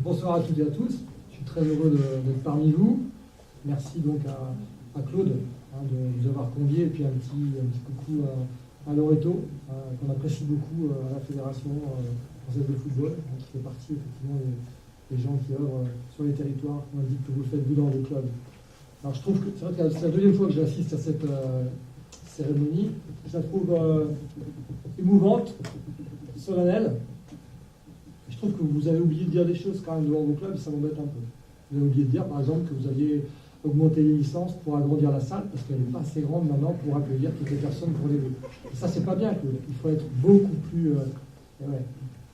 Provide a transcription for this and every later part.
Bonsoir à toutes et à tous. Je suis très heureux d'être parmi vous. Merci donc à Claude de nous avoir conviés, et puis un petit coucou à Loreto, qu'on apprécie beaucoup à la Fédération française de football, qui fait partie effectivement des gens qui œuvrent sur les territoires. On dit que vous le faites vous dans vos clubs. Alors je trouve que c'est vrai que c'est la deuxième fois que j'assiste à cette cérémonie. Je la trouve émouvante, solennelle. Je trouve que vous avez oublié de dire des choses quand même devant vos clubs, et ça m'embête un peu. Vous avez oublié de dire, par exemple, que vous aviez augmenté les licences pour agrandir la salle, parce qu'elle n'est pas assez grande maintenant pour accueillir toutes les personnes pour les deux. Et ça, c'est pas bien, Claude. Il faut être beaucoup plus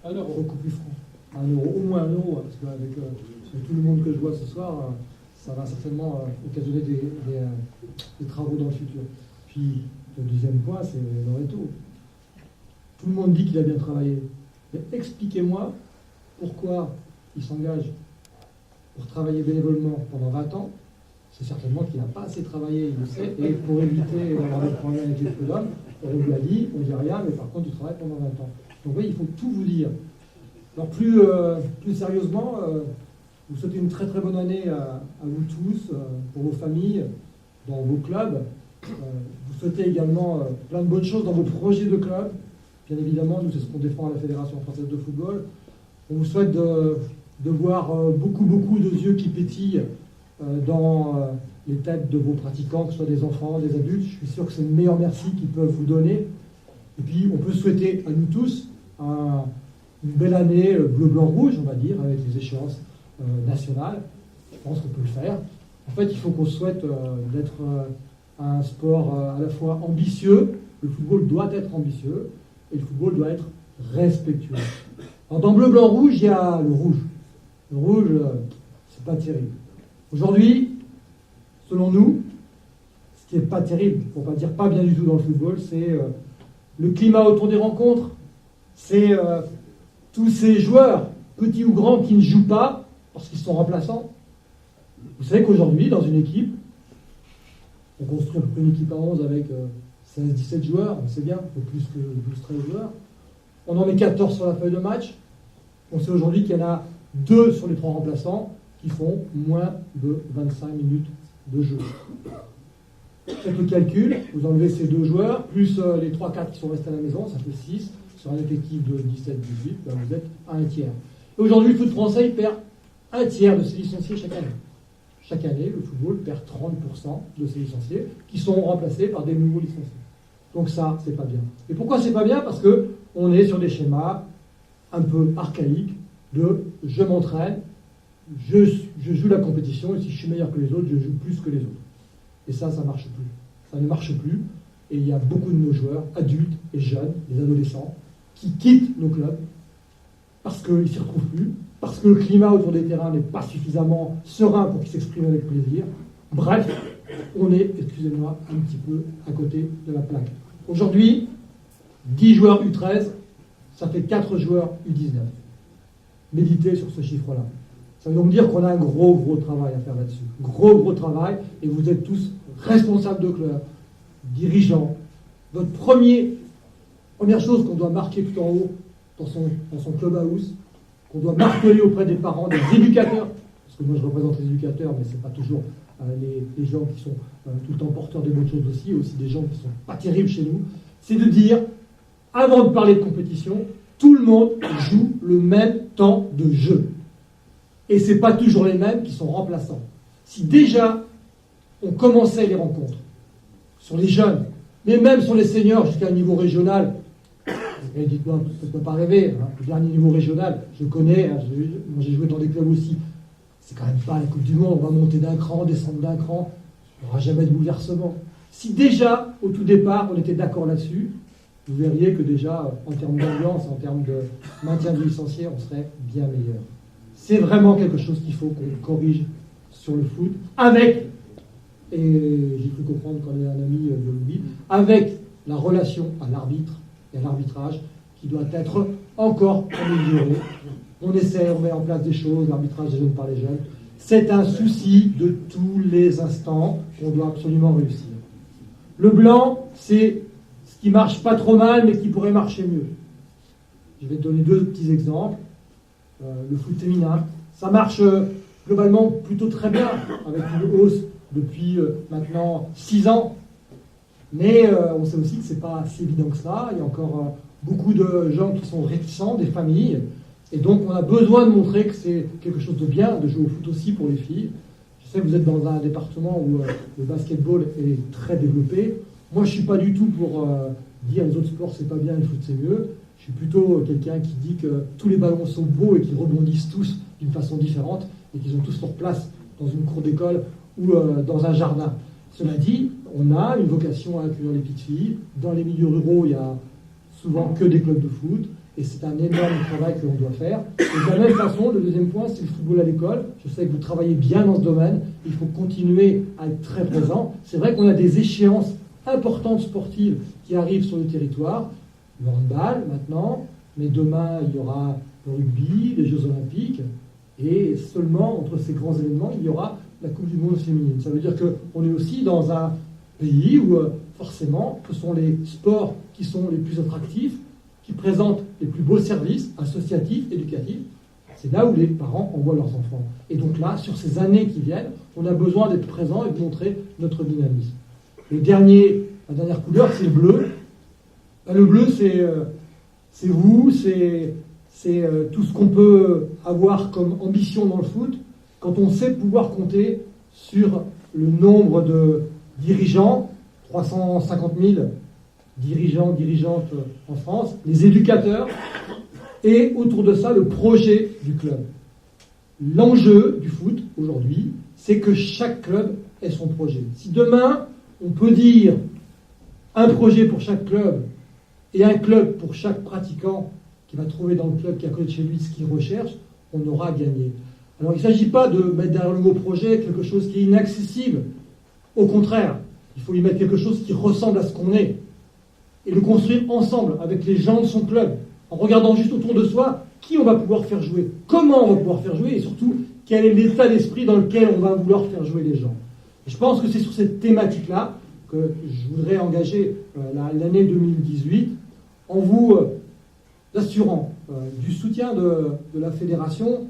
beaucoup plus franc. Au moins un euro, parce qu'avec tout le monde que je vois ce soir, ça va certainement occasionner des travaux dans le futur. Puis, le deuxième point, c'est Loreto. Tout le monde dit qu'il a bien travaillé. Mais expliquez-moi pourquoi il s'engage pour travailler bénévolement pendant 20 ans. C'est certainement qu'il n'a pas assez travaillé, il le sait, et pour éviter d'avoir des problèmes avec les prud'hommes, on lui a dit, on ne dit rien, mais par contre, il travaille pendant 20 ans. Donc oui, il faut tout vous dire. Alors plus sérieusement, vous souhaitez une très très bonne année à vous tous, pour vos familles, dans vos clubs. Vous souhaitez également plein de bonnes choses dans vos projets de club. Bien évidemment, nous, c'est ce qu'on défend à la Fédération française de football. On vous souhaite de voir beaucoup de yeux qui pétillent dans les têtes de vos pratiquants, que ce soit des enfants, des adultes. Je suis sûr que c'est le meilleur merci qu'ils peuvent vous donner. Et puis, on peut souhaiter à nous tous une belle année bleu-blanc-rouge, on va dire, avec les échéances nationales. Je pense qu'on peut le faire. En fait, il faut qu'on souhaite d'être un sport à la fois ambitieux. Le football doit être ambitieux. Et le football doit être respectueux. Alors dans bleu, blanc, rouge, il y a le rouge. Le rouge, c'est pas terrible. Aujourd'hui, selon nous, ce qui est pas terrible, pour pas dire pas bien du tout dans le football, c'est le climat autour des rencontres, c'est tous ces joueurs, petits ou grands, qui ne jouent pas parce qu'ils sont remplaçants. Vous savez qu'aujourd'hui, dans une équipe, on construit à peu près une équipe à 11 avec 16-17 joueurs, on sait bien, un peu plus que 12-13 joueurs. On en met 14 sur la feuille de match. On sait aujourd'hui qu'il y en a 2 sur les 3 remplaçants qui font moins de 25 minutes de jeu. Faites le calcul, vous enlevez ces 2 joueurs, plus les 3-4 qui sont restés à la maison, ça fait 6. Sur un effectif de 17-18, ben vous êtes à un tiers. Et aujourd'hui, le foot français, il perd un tiers de ses licenciés chaque année. Chaque année, le football perd 30% de ses licenciés qui sont remplacés par des nouveaux licenciés. Donc ça, c'est pas bien. Et pourquoi c'est pas bien? Parce que on est sur des schémas un peu archaïques de je m'entraîne, je joue la compétition, et si je suis meilleur que les autres, je joue plus que les autres. Et ça marche plus. Ça ne marche plus. Et il y a beaucoup de nos joueurs, adultes et jeunes, les adolescents, qui quittent nos clubs parce qu'ils ne s'y retrouvent plus, parce que le climat autour des terrains n'est pas suffisamment serein pour qu'ils s'expriment avec plaisir. Bref, on est, excusez-moi, un petit peu à côté de la plaque. Aujourd'hui, 10 joueurs U13, ça fait 4 joueurs U19. Méditez sur ce chiffre-là. Ça veut donc dire qu'on a un gros travail à faire là-dessus. Gros travail, et vous êtes tous responsables de club, dirigeants. Votre première chose qu'on doit marquer tout en haut dans son clubhouse, qu'on doit marteler auprès des parents, des éducateurs, parce que moi je représente les éducateurs, mais ce n'est pas toujours les gens qui sont tout le temps porteurs des bonnes choses aussi, et aussi des gens qui ne sont pas terribles chez nous, c'est de dire, avant de parler de compétition, tout le monde joue le même temps de jeu. Et ce n'est pas toujours les mêmes qui sont remplaçants. Si déjà on commençait les rencontres sur les jeunes, mais même sur les seniors jusqu'à un niveau régional, et dites-moi, ça ne peut pas rêver, hein, le dernier niveau régional, je connais, hein, moi j'ai joué dans des clubs aussi, c'est quand même pas la Coupe du Monde, on va monter d'un cran, descendre d'un cran, il n'y aura jamais de bouleversement. Si déjà, au tout départ, on était d'accord là-dessus, vous verriez que déjà, en termes d'ambiance, en termes de maintien de licenciés, on serait bien meilleur. C'est vraiment quelque chose qu'il faut qu'on corrige sur le foot, avec, et j'ai cru comprendre quand il y a un ami de Louis, avec la relation à l'arbitre et à l'arbitrage qui doit être encore améliorée. On essaie, on met en place des choses, l'arbitrage des jeunes par les jeunes. C'est un souci de tous les instants qu'on doit absolument réussir. Le blanc, c'est ce qui marche pas trop mal, mais qui pourrait marcher mieux. Je vais te donner 2 petits exemples. Le foot féminin, Ça marche globalement plutôt très bien, avec une hausse depuis maintenant 6 ans. Mais on sait aussi que ce n'est pas si évident que ça. Il y a encore beaucoup de gens qui sont réticents, des familles. Et donc on a besoin de montrer que c'est quelque chose de bien, de jouer au foot aussi pour les filles. Je sais que vous êtes dans un département où le basketball est très développé. Moi, je ne suis pas du tout pour dire les autres sports c'est pas bien, le foot c'est mieux. Je suis plutôt quelqu'un qui dit que tous les ballons sont beaux et qu'ils rebondissent tous d'une façon différente et qu'ils ont tous leur place dans une cour d'école ou dans un jardin. Cela dit, on a une vocation à accueillir les petites filles. Dans les milieux ruraux, il y a souvent que des clubs de foot. Et c'est un énorme travail que l'on doit faire. Et de la même façon, le deuxième point, c'est le football à l'école. Je sais que vous travaillez bien dans ce domaine. Il faut continuer à être très présent. C'est vrai qu'on a des échéances importantes sportives qui arrivent sur le territoire. Le handball maintenant, mais demain, il y aura le rugby, les Jeux Olympiques. Et seulement, entre ces grands événements, il y aura la Coupe du Monde féminine. Ça veut dire qu'on est aussi dans un pays où, forcément, ce sont les sports qui sont les plus attractifs, qui présentent les plus beaux services associatifs, éducatifs. C'est là où les parents envoient leurs enfants. Et donc là, sur ces années qui viennent, on a besoin d'être présent et de montrer notre dynamisme. La dernière couleur, c'est le bleu. Le bleu, c'est vous, c'est tout ce qu'on peut avoir comme ambition dans le foot, quand on sait pouvoir compter sur le nombre de dirigeants, 350 000 dirigeants, dirigeantes en France, les éducateurs, et autour de ça, le projet du club. L'enjeu du foot, aujourd'hui, c'est que chaque club ait son projet. Si demain, on peut dire un projet pour chaque club et un club pour chaque pratiquant qui va trouver dans le club qui est à côté de chez lui ce qu'il recherche, on aura gagné. Alors il ne s'agit pas de mettre derrière le mot projet quelque chose qui est inaccessible. Au contraire, il faut y mettre quelque chose qui ressemble à ce qu'on est. Et le construire ensemble, avec les gens de son club, en regardant juste autour de soi qui on va pouvoir faire jouer, comment on va pouvoir faire jouer, et surtout, quel est l'état d'esprit dans lequel on va vouloir faire jouer les gens. Et je pense que c'est sur cette thématique-là que je voudrais engager l'année 2018, en vous assurant du soutien de la fédération,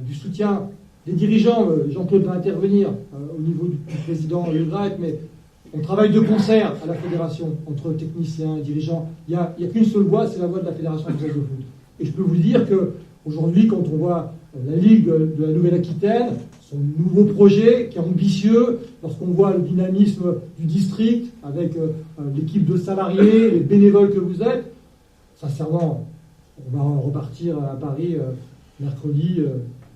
du soutien des dirigeants. Jean-Claude va intervenir au niveau du président Le Graët, mais on travaille de concert à la fédération, entre techniciens et dirigeants. Il n'y a qu'une seule voix, c'est la voix de la Fédération française de foot. Et je peux vous dire qu'aujourd'hui, quand on voit la Ligue de la Nouvelle-Aquitaine, son nouveau projet qui est ambitieux, lorsqu'on voit le dynamisme du district, avec l'équipe de salariés, les bénévoles que vous êtes, sincèrement, on va repartir à Paris mercredi,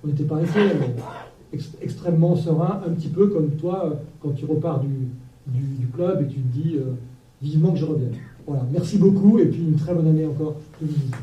on n'était pas inquiet, mais extrêmement serein, un petit peu comme toi, quand tu repars du club et tu te dis vivement que je revienne. Voilà, merci beaucoup et puis une très bonne année encore 2018.